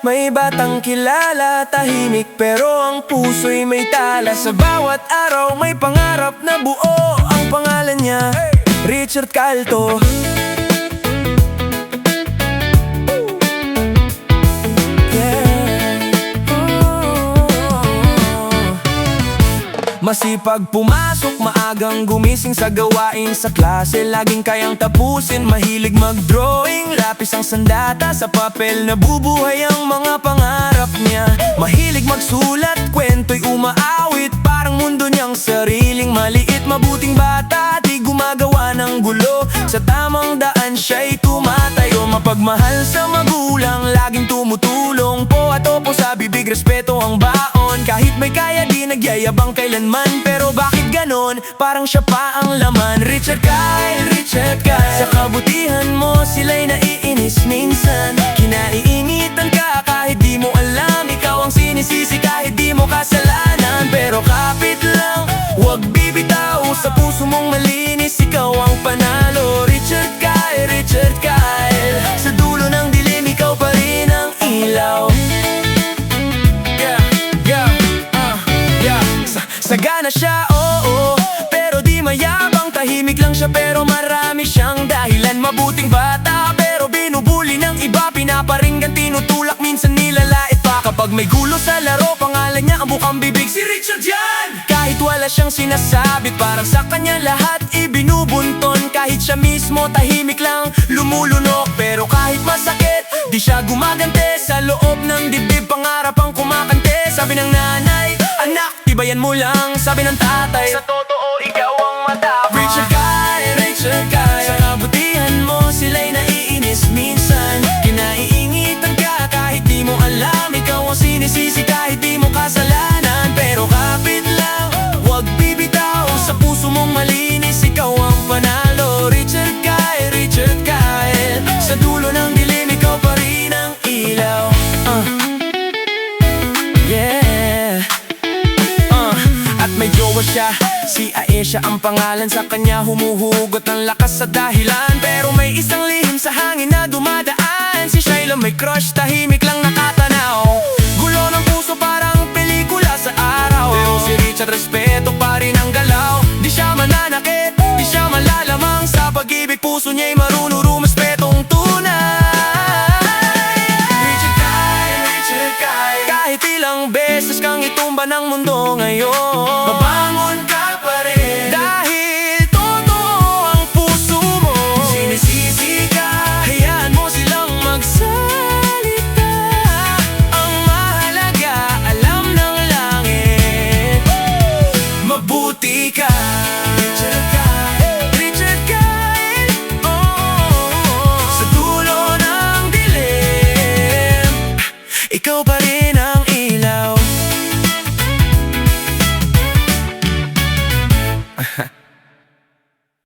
May batang kilala, tahimik pero ang puso'y may tala. Sa bawat araw may pangarap na buo. Ang pangalan niya, Richard Calto. Masipag pumasok, maagang gumising sa gawain sa klase. Laging kayang tapusin, mahilig mag-drawing. Lapis ang sandata, sa papel nabubuhay ang mga pangarap niya. Mahilig magsulat, kwento'y umaawit. Parang mundo niyang sariling maliit. Mabuting bata, di gumagawa ng gulo. Sa tamang daan siya'y tumatayo. Mapagmahal sa magulang, laging tumutulong. Po at opo sa bibig, respeto ang baon. Kahit may kaya di nagyayabang kailanman. Pero bakit ganon? Parang siya pa ang laman. Richard Kyle, Richard Kyle. Sa kabutihan mo sila'y naiinis minsan. Kinaiinitan ka kahit di mo alam. Ikaw ang sinisisi kahit di mo kasalanan. Pero kapit lang, huwag bibitaw. Sa puso mong malinis, ikaw ang panalo. Richard Kyle, Richard Kyle. Sa dulo ng dilim, ikaw pa rin ang ilaw. Sagana siya, oo, pero di mayabang. Tahimik lang siya pero marami siyang dahilan. Mabuting bata pero binubuli ng iba. Pinaparinggan, tinutulak, minsan nilalait pa. Kapag may gulo sa laro, pangalan niya ang bukang bibig, si Richard yan! Kahit wala siyang sinasabit, parang sa kanya lahat ibinubunton. Kahit siya mismo tahimik lang, lumulunok. Pero kahit masakit, di siya gumagante. Sa loob ng dibdib, pangarap ang kumakante. Sabi ng nanay, anak, tibayan mo lang. Sabi ng tatay, sa totoo, ikaw ang matapang. Richard Kyle, Richard Kyle. Sa kabutihan mo, sila'y naiinis minsan. Kinaiinitan ka kahit di mo alam. Ikaw ang sinisisi kahit di mo kasalanan. Pero kapit lang, huwag bibitaw. Sa puso mong malinis, ikaw ang panalo. Richard Kyle, Richard Kyle. Sa dulo ng dilim, ikaw pa rin ang ilaw. May jowa siya, si Aesha ang pangalan. Sa kanya humuhugot ng lakas sa dahilan. Pero may isang lihim sa hangin na dumadaan. Si Shiloh may crush, tahimik lang nakatanaw. Gulo ng puso parang pelikula sa araw. Pero si Richard respeto pa rin ang galaw. Di siya mananakit, di siya malalamang. Sa pag-ibig puso niya'y marunong rumespetong tunay. Richard Kyle, Richard Kyle. Kahit ilang beses kang itumba ng mundo ngayon, babangon ka pa rin. Dahil totoo ang puso mo. Sinisisi ka, hayaan mo silang magsalita. Ang mahalaga, alam ng langit, mabuti ka. Richard Kyle, Richard Kyle. Sa dulo ng dilim, ikaw pa